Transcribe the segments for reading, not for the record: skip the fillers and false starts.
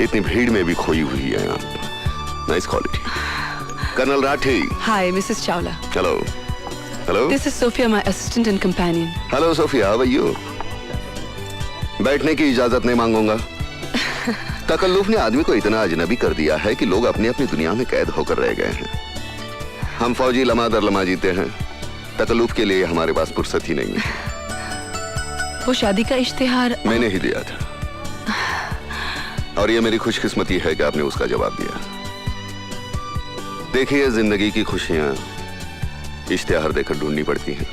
इतनी भीड़ में भी खोई हुई है आप। Nice quality. Colonel Rathi. Hi Mrs Chawla. Hello. Hello. This is Sophia, my assistant and companion. Hello Sophia, how are you? बैठने की इजाजत नहीं मांगूंगा। तकल्लुफ ने आदमी को इतना अजनबी कर दिया है कि लोग अपनी अपनी दुनिया में कैद होकर रह गए हैं। हम फौजी लम्हा दर लम्हा जीते हैं, तकल्लुफ के लिए हमारे पास फुर्सत ही नहीं है। वो शादी का इश्तिहार मैंने ही दिया था, और ये मेरी खुशकिस्मती है कि आपने उसका जवाब दिया। देखिए, जिंदगी की खुशियां इश्तिहार देकर ढूंढनी पड़ती हैं।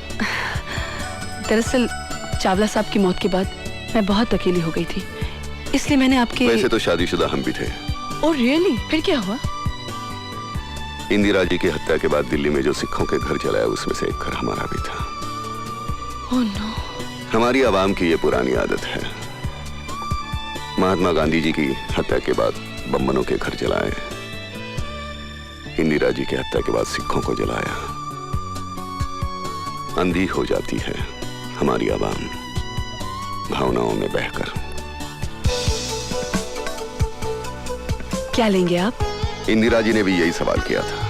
दरअसल चावला साहब की मौत के बाद मैं बहुत अकेली हो गई थी, इसलिए मैंने आपके। वैसे तो शादीशुदा हम भी थे। Oh really? फिर क्या हुआ? इंदिरा जी की हत्या के बाद दिल्ली में जो सिखों के घर जलाया, उसमें से एक घर हमारा भी था। Oh no. हमारी आवाम की ये पुरानी आदत है, महात्मा गांधी जी की हत्या के बाद बम्बनों के घर जलाए, इंदिरा जी की हत्या के बाद सिखों को जलाया। अंधी हो जाती है हमारी आवाम भावनाओं में बहकर। क्या लेंगे आप? इंदिरा जी ने भी यही सवाल किया था,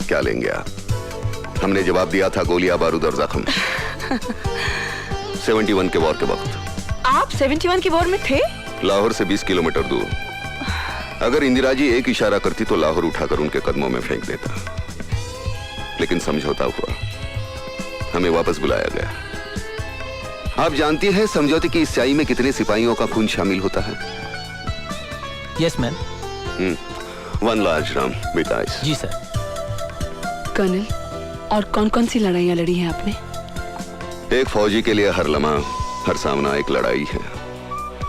क्या लेंगे आप? हमने जवाब दिया था, गोलियां, बारूद और जख्म। 71 के वॉर के वक्त। आप 71 की वॉर में थे? लाहौर से 20 किलोमीटर दूर। अगर इंदिरा जी एक इशारा करती तो लाहौर उठाकर उनके कदमों में फेंक देता, लेकिन समझौता हुआ, हमें वापस बुलाया गया। आप जानती हैं समझौते की इस स्याही में कितने सिपाहियों का खून शामिल होता है? Yes ma'am. 1 large drum with ice. जी सर। कर्नल, और कौन कौन सी लड़ाइयां लड़ी हैं आपने? एक फौजी के लिए हर लम्हा, हर सामना एक लड़ाई है।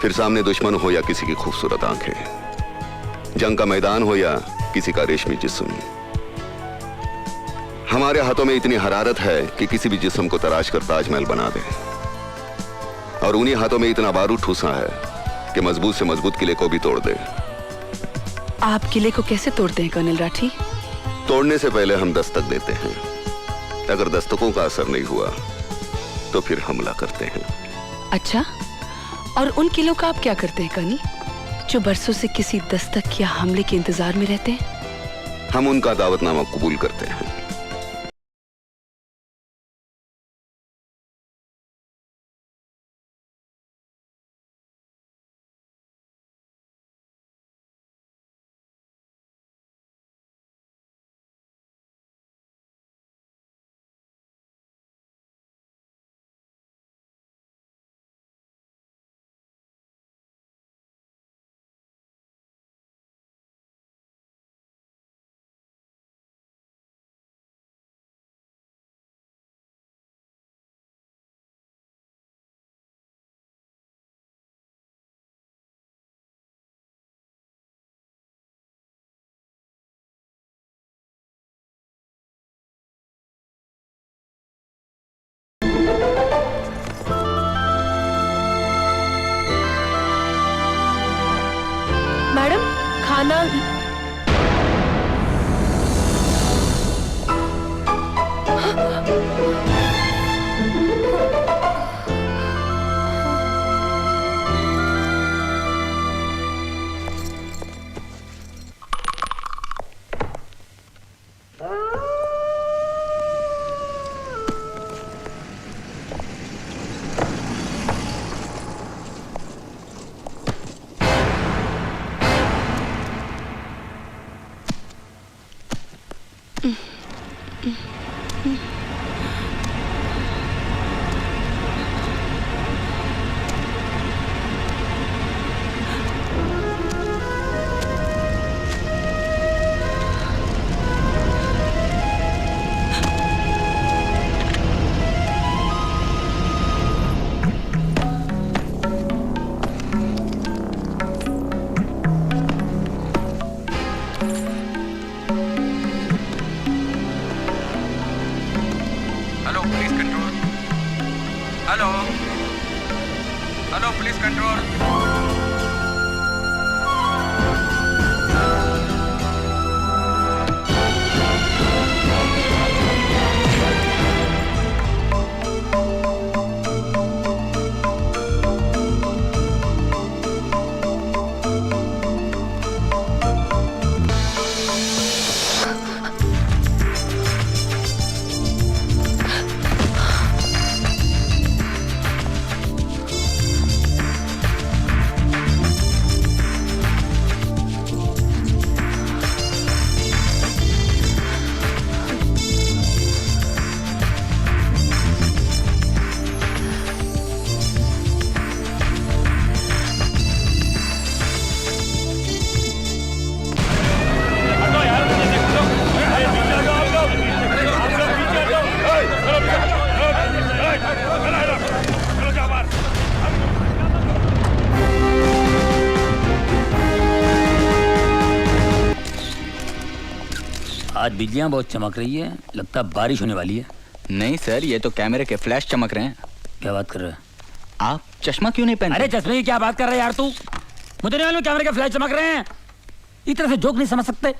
फिर सामने दुश्मन हो या किसी की खूबसूरत आंखें, जंग का मैदान हो या किसी का रेशमी जिस्म, हमारे हाथों में इतनी हरारत है कि किसी भी जिस्म को तराश कर ताजमहल बना दे, और उन्हीं हाथों में इतना बारूद ठूसा है कि मजबूत से मजबूत किले को भी तोड़ दे। आप किले को कैसे तोड़ते हैं कर्नल राठी? तोड़ने से पहले हम दस्तक देते हैं। अगर दस्तकों का असर नहीं हुआ तो फिर हमला करते हैं। अच्छा, और उन किलों का आप क्या करते हैं कर्नल, जो बरसों से किसी दस्तक या हमले के इंतजार में रहते हैं? हम उनका दावतनामा कबूल करते हैं। मैडम, खाना। आज बिजलियां बहुत चमक रही है, लगता है बारिश होने वाली है। नहीं सर, ये तो कैमरे के फ्लैश चमक रहे हैं। क्या बात कर रहे हैं? आप चश्मा क्यों नहीं पहनते? अरे चश्मे की क्या बात कर रहे हैं यार तू? मुझे नहीं मालूम कैमरे के फ्लैश चमक रहे हैं। इस तरह से जोक नहीं समझ सकते।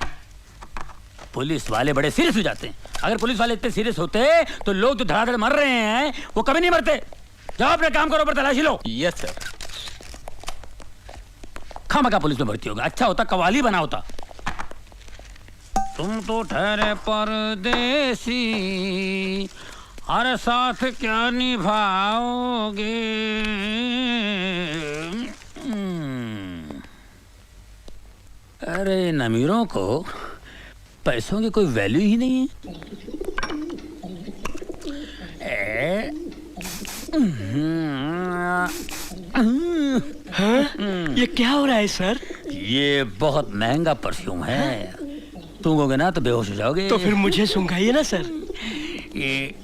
पुलिस वाले बड़े सीरियस हो जाते हैं। अगर पुलिस वाले इतने सीरियस होते तो लोग जो धड़ाधड़ मर रहे हैं वो कभी नहीं मरते। जाओ अपने काम करो, पर तलाशी लो। Yes sir. खामखा पुलिस में भर्ती होगा, अच्छा होता कवाली बना होता। तुम तो ठहरे परदेसी, हर साथ क्या निभाओगे। अरे इन अमीरों को पैसों की कोई वैल्यू ही नहीं है। ये क्या हो रहा है सर? ये बहुत महंगा परफ्यूम है, सूंघोगे ना तो बेहोश हो जाओगे। तो फिर मुझे सूंघाइए ना सर। ये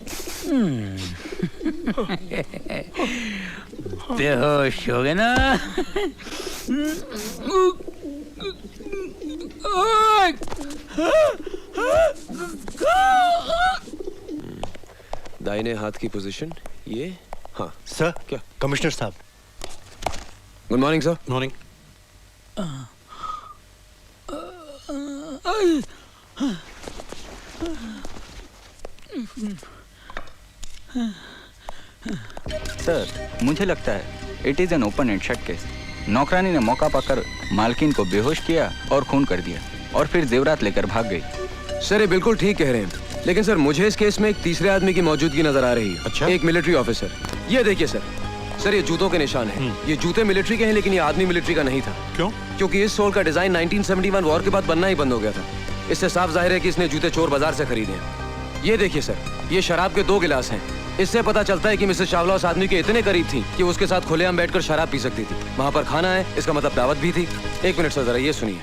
बेहोश हो गए ना। दाहिने हाथ की पोजीशन ये। हाँ सर क्या? कमिश्नर साहब। Good morning sir. Morning. Sir, मुझे लगता है it is an open and shut case. नौकरानी ने मौका पाकर मालकिन को बेहोश किया और खून कर दिया और फिर जेवरात लेकर भाग गई। सर ये बिल्कुल ठीक कह रहे हैं, लेकिन सर मुझे इस केस में एक तीसरे आदमी की मौजूदगी नजर आ रही है। अच्छा? एक मिलिट्री ऑफिसर। ये देखिए सर, सर ये जूतों के निशान हैं। ये जूते मिलिट्री के हैं, लेकिन ये आदमी मिलिट्री का नहीं था। क्यों? क्योंकि इस सोल का डिजाइन 1971 वॉर के बाद बनना ही बंद हो गया था। इससे साफ जाहिर है कि इसने जूते चोर बाजार से खरीदे हैं। ये देखिए सर, ये शराब के 2 गिलास हैं। इससे पता चलता है कि मिसेस चावला उस आदमी के इतने करीब थी कि उसके साथ खुलेआम बैठकर शराब पी सकती थी। वहां पर खाना है, इसका मतलब दावत भी थी। 1 मिनट सर, जरा ये सुनिए।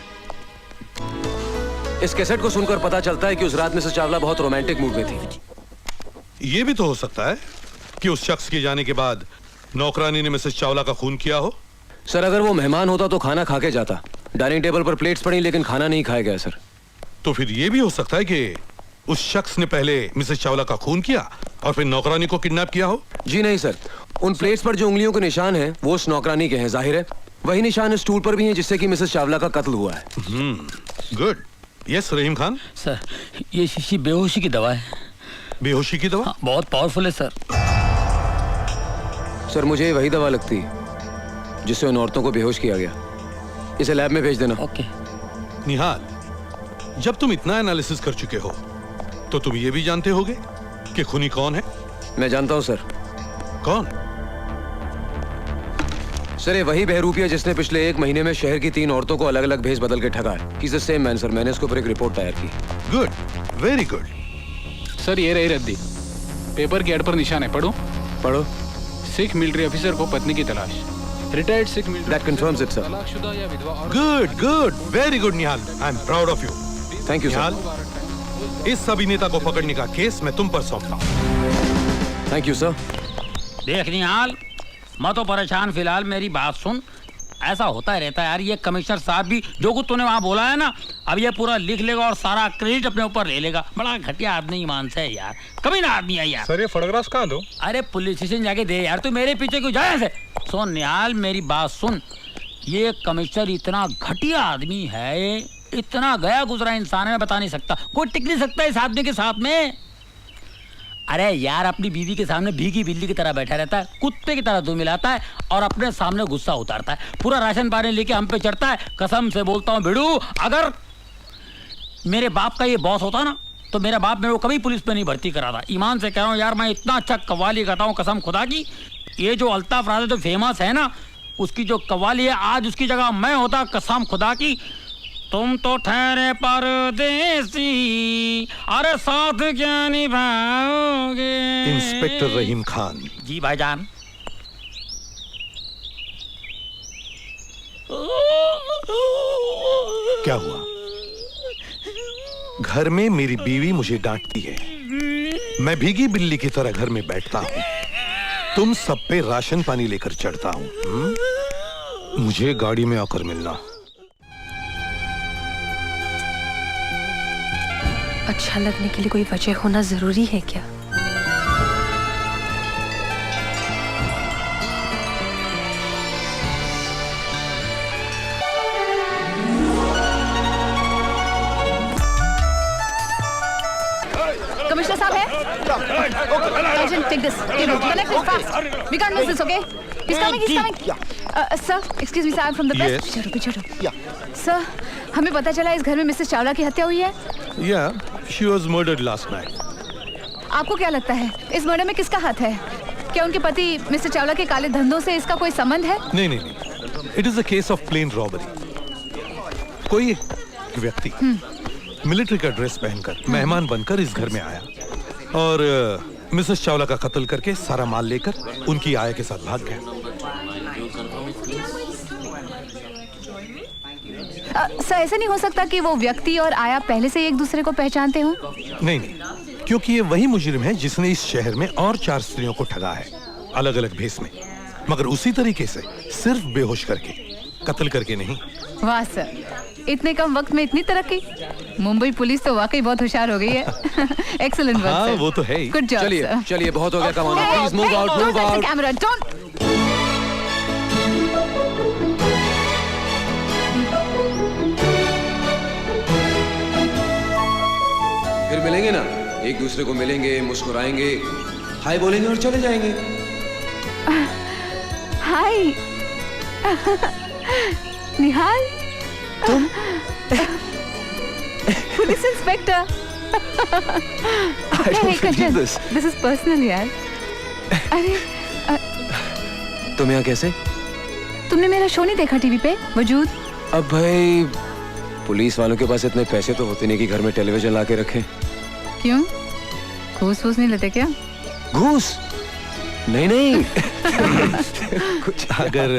इस कैसेट को सुनकर पता चलता है कि उस रात मिसेस चावला बहुत रोमांटिक मूड में थी। ये भी तो हो सकता है कि उस शख्स के जाने के बाद नौकरानी ने मिसेस चावला का खून किया हो। सर अगर वो मेहमान होता तो खाना खा के जाता। डाइनिंग टेबल पर प्लेट्स पड़ी, लेकिन खाना नहीं खाया गया सर। तो फिर ये भी हो सकता है कि उस शख्स ने पहले मिसेस चावला का खून किया और फिर नौकरानी को किडनैप किया हो। जी नहीं सर, उन प्लेट्स पर जो उंगलियों के निशान हैं वो उस नौकरानी के हैं। जाहिर है वही निशान इस स्टूल पर भी हैं जिससे कि मिसेस चावला का कत्ल हुआ है। गुड। यस रहीम खान। सर ये शीशी बेहोशी की दवा है। बेहोशी की दवा? हाँ, बहुत पावरफुल है सर। सर मुझे वही दवा लगती है जिससे उन औरतों को बेहोश किया गया। इसे लैब में भेज देना। ओके। निहाल, जब तुम इतना एनालिसिस कर चुके हो तो तुम ये भी जानते होगे कि खूनी कौन है? मैं जानता हूं सर। कौन? सर ये वही बहरूपिया जिसने पिछले 1 महीने में शहर की 3 औरतों को अलग अलग भेज बदल के ठगा है। He's the same man sir. मैंने इसके ऊपर एक रिपोर्ट तैयार की। Good, very good. सर ये रही रद्दी। पेपर के एड पर निशान है, पढ़ो। पढ़ो। सिख मिलिट्री ऑफिसर को पत्नी की तलाश। Retired Sikh military That confirms it, sir. तलाकशुदा या विधवा औरत। Good good, very good Nihal. I am proud of you. Thank you Nihal, sir. इस अभिनेता को पकड़ने का केस मैं तुम पर सौंपता हूं। Thank you sir. देख निहाल, मैं तो परेशान फिलहाल, मेरी बात सुन। ऐसा होता रहता है यार, ये कमिश्नर साहब भी जो कुछ तूने वहाँ बोला है ना, अब ये पूरा लिख लेगा और सारा क्रेडिट अपने ऊपर ले लेगा। बड़ा घटिया आदमी ईमान से है यार, कभी ना आदमी है यार। सर ये फोटोग्राफ्स कहाँ दो? अरे पुलिस स्टेशन जाके दे यार, तू मेरे पीछे क्यों जाए ऐसे? सुन निहाल, मेरी बात सुन। ये कमिश्नर इतना घटिया आदमी है, इतना गया गुजरा इंसान है, मैं बता नहीं सकता। कोई टिक नहीं सकता इस आदमी के साथ में। अरे यार, अपनी बीवी के सामने भीगी बिल्ली की तरह बैठा रहता है, कुत्ते की तरह दूध मिलाता है और अपने सामने गुस्सा उतारता है। पूरा राशन पानी लेके हम पे चढ़ता है। कसम से बोलता हूँ भिड़ू, अगर मेरे बाप का ये बॉस होता ना तो मेरा बाप मेरे को कभी पुलिस पे नहीं भर्ती कराता। ईमान से कह रहा हूँ यार, मैं इतना अच्छा कव्वाली गाता हूँ कसम खुदा की। ये जो अल्ताफ राजा जो फेमस है ना, उसकी जो कव्वाली है, आज उसकी जगह मैं होता कसम खुदा की। तुम तो ठहरे परदेसी, अरे साथ क्या निभाओगे। इंस्पेक्टर रहीम खान। जी भाईजान। क्या हुआ? घर में मेरी बीवी मुझे डांटती है, मैं भीगी बिल्ली की तरह घर में बैठता हूँ, तुम सब पे राशन पानी लेकर चढ़ता हूँ। मुझे गाड़ी में आकर मिलना। अच्छा लगने के लिए कोई वजह होना जरूरी है क्या? कमिश्नर साहब है? Urgent, take this. Connect it fast. We can't miss this, okay? He's coming, he's coming. Sir, excuse me, sir, I'm from the press. पीछे हटो. Sir, हमें पता चला इस घर में मिसेस चावला की हत्या हुई है. Yeah, she was murdered last night. आपको क्या लगता है इस मर्डर में किसका हाथ है? क्या उनके पति मिस्टर चावला के काले धंधों से इसका कोई संबंध है? नहीं नहीं नहीं. It is a case of plain robbery. कोई एक व्यक्ति मिलिट्री का ड्रेस पहनकर मेहमान बनकर इस घर में आया और मिसेस चावला का कत्ल करके सारा माल लेकर उनकी आया के साथ भाग गया. सर ऐसा नहीं हो सकता कि वो व्यक्ति और आया पहले से एक दूसरे को पहचानते हो? नहीं नहीं, क्योंकि ये वही मुजरिम है जिसने इस शहर में और 4 स्त्रियों को ठगा है, अलग अलग भेस में, मगर उसी तरीके से सिर्फ बेहोश करके, कत्ल करके नहीं. वाह सर, इतने कम वक्त में इतनी तरक्की. मुंबई पुलिस तो वाकई बहुत होशियार हो गई है. एक्सीलेंट वर्क हाँ, सर. वो तो है ही. Good job. चलिए चलिए, बहुत हो गया कमाल. Please move out, move out. Camera don't. फिर मिलेंगे ना, एक दूसरे को मिलेंगे, मुस्कुराएंगे, हाय बोलेंगे और चले जाएंगे. हाय निहाल. तुम police inspector. This is personal यार. अरे तुम यहाँ कैसे? तुमने मेरा शो नहीं देखा टीवी पे वजूद? अब भाई पुलिस वालों के पास इतने पैसे तो होते नहीं कि घर में टेलीविजन ला के रखें. क्यों, घूस वूस नहीं लेते क्या? घूस? नहीं नहीं. कुछ अगर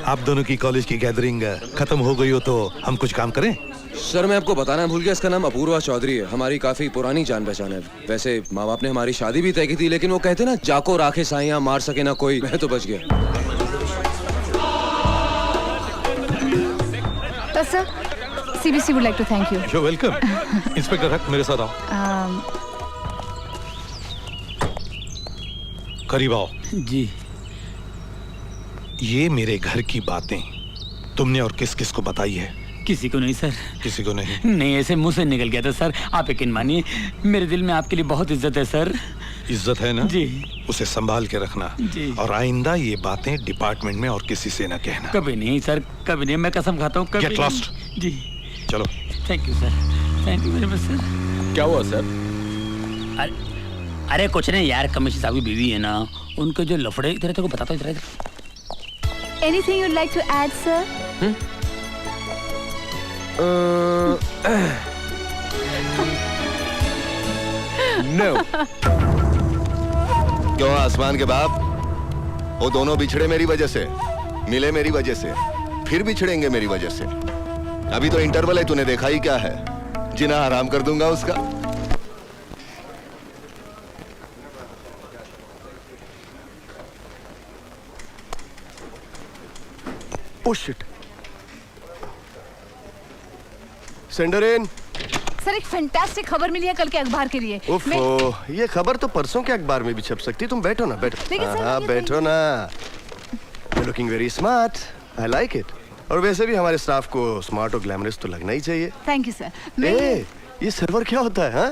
आप दोनों की कॉलेज की गैदरिंग खत्म हो गई हो तो हम कुछ काम करें. सर मैं आपको बताना भूल गया, इसका नाम अपूर्वा चौधरी है. हमारी काफी पुरानी जान पहचान है. वैसे माँ बाप ने हमारी शादी भी तय की थी, लेकिन वो कहते ना, जाको राखे साइयां मार सके ना कोई. मैं तो बच गया. Sir, CBC would like to thank you. You're welcome. Inspector हक, मेरे साथ आओ. करीब आओ. जी. ये मेरे घर की बातें तुमने और किस किस को बताई है? किसी को नहीं सर. किसी को नहीं? नहीं, ऐसे मुंह से निकल गया था सर. आप यकीन मानिए, मेरे दिल में आपके लिए बहुत इज्जत है सर. इज्जत है ना? जी. उसे संभाल के रखना. जी. और आइंदा ये बातें डिपार्टमेंट में और किसी से न कहना. कभी नहीं सर, कभी नहीं. मैं कसम खाता हूँ, कभी Get lost. नहीं. जी. चलो. Thank you sir. Thank you very much sir. क्या हुआ सर? अरे कुछ नहीं यार, कमिश्नर साहब की बीवी है ना, उनके जो लफड़े तेरे को बताता हूँ. Anything you'd like to add, sir? No. क्यों आसमान के बाप? वो दोनों बिछड़े मेरी वजह से, मिले मेरी वजह से, फिर बिछड़ेंगे मेरी वजह से. अभी तो इंटरवल है, तूने देखा ही क्या है? जिना आराम कर दूंगा उसका. Oh shit. सेंडर इन. सर एक फैंटास्टिक खबर मिली है कल के अखबार के लिए. ओफो, ये खबर तो परसों के अखबार में भी छप सकती. तुम बैठो ना, बैठो. हाँ बैठो ना. You're looking very smart. I like it. और वैसे भी हमारे स्टाफ को स्मार्ट और ग्लैमरस तो लगना ही चाहिए. Thank you sir. ये सर्वर क्या होता है? हाँ?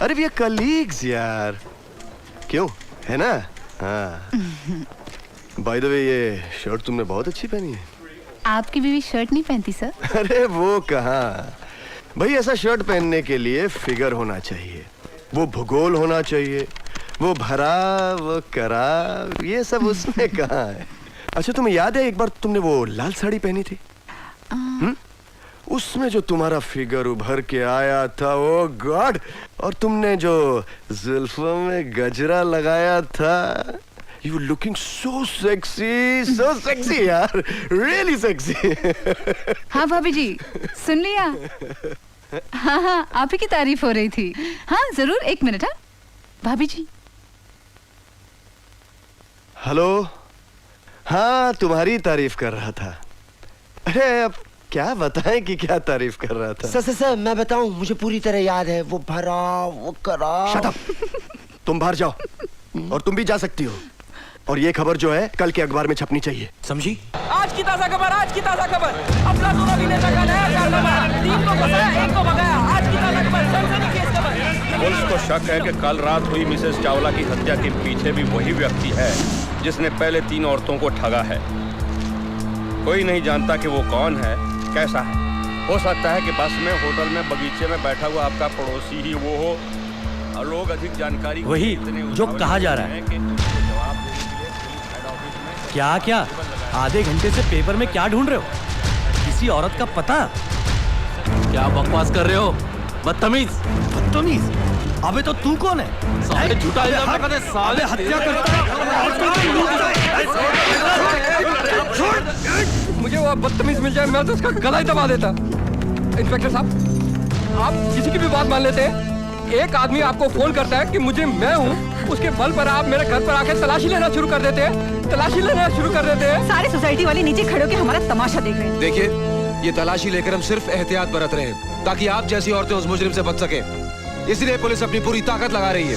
अरे ये कलीग्स यार. क्यों, है ना? हाँ. बाय द वे, ये शर्ट तुमने बहुत अच्छी पहनी है. आपकी बीवी शर्ट नहीं पहनती सर? अरे वो कहाँ भाई, ऐसा शर्ट पहनने के लिए फिगर होना चाहिए, वो भूगोल होना चाहिए, वो भरा वो करा, ये सब उसमें कहाँ है. अच्छा तुम्हें याद है एक बार तुमने वो लाल साड़ी पहनी थी? उसमें जो तुम्हारा फिगर उभर के आया था, ओ गॉड. और तुमने जो जुल्फों में गजरा लगाया था, You were looking so sexy यार, really sexy. हाँ भाभी जी, सुन लिया? हाँ, आप ही की तारीफ हो रही थी. हाँ जरूर, एक मिनट. हाँ भाभी जी. हेलो. हाँ तुम्हारी तारीफ कर रहा था. अरे अब क्या बताएं कि क्या तारीफ कर रहा था। सर मैं बताऊं, मुझे पूरी तरह याद है। वो भरा, वो करा। Shut up. तुम बाहर जाओ और तुम भी जा सकती हो। और ये खबर जो है कल के अखबार में छपनी चाहिए, समझी? आज की ताजा खबर, आज की ताजा खबर। अपना दोनों अभिनेता का नया कारनामा, 3 को फंसाया, 1 को भगाया। आज की ताजा खबर, सनसनीखेज खबर। पुलिस को शक है कि कल रात हुई मिसेस चावला की हत्या के पीछे भी वही व्यक्ति है जिसने पहले 3 औरतों को ठगा है। कोई नहीं जानता कि वो कौन है, कैसा है। हो सकता है कि बस में, होटल में, बगीचे में बैठा हुआ आपका पड़ोसी ही वो हो। और लोग अधिक जानकारी वही जो कहा जा रहा है। क्या आधे घंटे से पेपर में क्या ढूंढ रहे हो? किसी औरत का पता? क्या बकवास कर रहे हो? बदतमीज। अबे तो तू कौन है? साले झूठा इल्जाम लगा दे, साले हत्या करता है। मुझे वो बदतमीज मिल जाए मैं तो उसका गला ही दबा देता। इंस्पेक्टर साहब, आप किसी की भी बात मान लेते हैं। एक आदमी आपको फोन करता है कि मुझे मैं हूँ, उसके बल पर आप मेरे घर पर आके तलाशी लेना शुरू कर देते हैं। सारे सोसाइटी वाले नीचे खड़े होकर हमारा तमाशा देख रहे हैं। देखिए, ये तलाशी लेकर हम सिर्फ एहतियात बरत रहे हैं ताकि आप जैसी औरतें उस मुजरिम से बच सके। इसलिए पुलिस अपनी पूरी ताकत लगा रही है।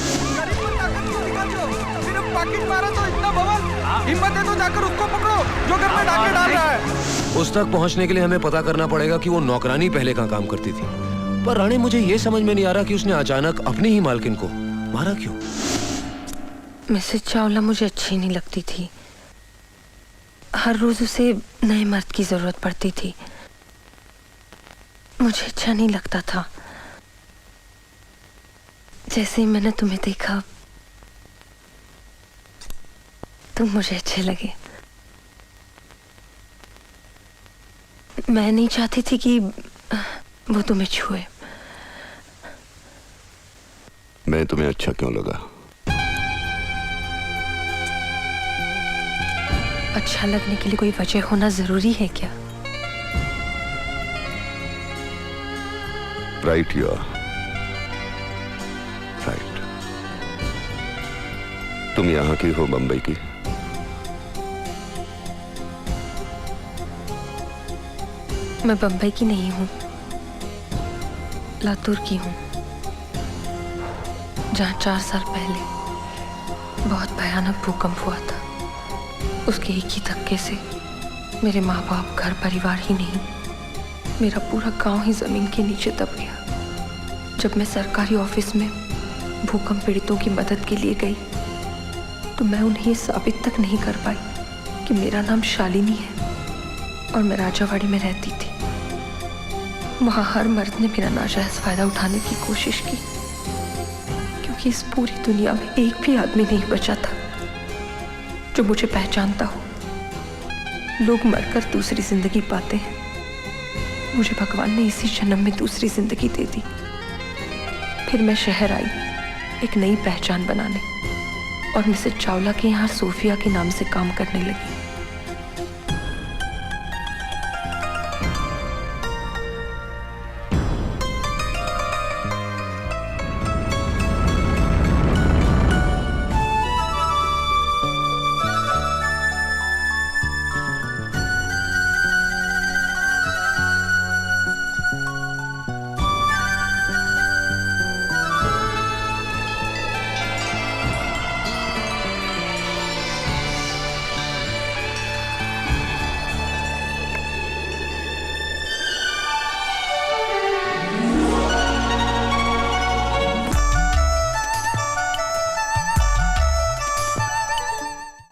हिम्मत है तो जाकर उसको पकड़ो जो घर में डाके डाल रहा है। उस तक पहुंचने के लिए हमें पता करना पड़ेगा कि वो नौकरानी पहले कहाँ काम करती थी। पर रानी, मुझे ये समझ में नहीं आ रहा कि उसने अचानक अपनी ही मालकिन को मारा क्यों? मिसेस चावला मुझे अच्छी नहीं लगती थी। हर रोज उसे नए मर्द की जरूरत पड़ती थी। मुझे अच्छा नहीं लगता था। जैसे ही मैंने तुम्हें देखा, तुम मुझे अच्छे लगे। मैं नहीं चाहती थी कि वो तुम्हें छुए। मैं तुम्हें अच्छा क्यों लगा? अच्छा लगने के लिए कोई वजह होना जरूरी है क्या? Right, you are right. तुम यहाँ की हो, बंबई की? मैं बंबई की नहीं हूँ, लातूर की हूँ, जहाँ 4 साल पहले बहुत भयानक भूकंप हुआ था। उसके एक ही धक्के से मेरे माँ बाप, घर परिवार ही नहीं, मेरा पूरा गांव ही जमीन के नीचे दब गया। जब मैं सरकारी ऑफिस में भूकंप पीड़ितों की मदद के लिए गई तो मैं उन्हें ये साबित तक नहीं कर पाई कि मेरा नाम शालिनी है और मैं राजावाड़ी में रहती थी। वहां हर मर्द ने मेरा नाजायज फायदा उठाने की कोशिश की, क्योंकि इस पूरी दुनिया में एक भी आदमी नहीं बचा था जो मुझे पहचानता हो। लोग मरकर दूसरी जिंदगी पाते हैं, मुझे भगवान ने इसी जन्म में दूसरी जिंदगी दे दी। फिर मैं शहर आई एक नई पहचान बनाने और मिसेस चावला के यहाँ सोफिया के नाम से काम करने लगी।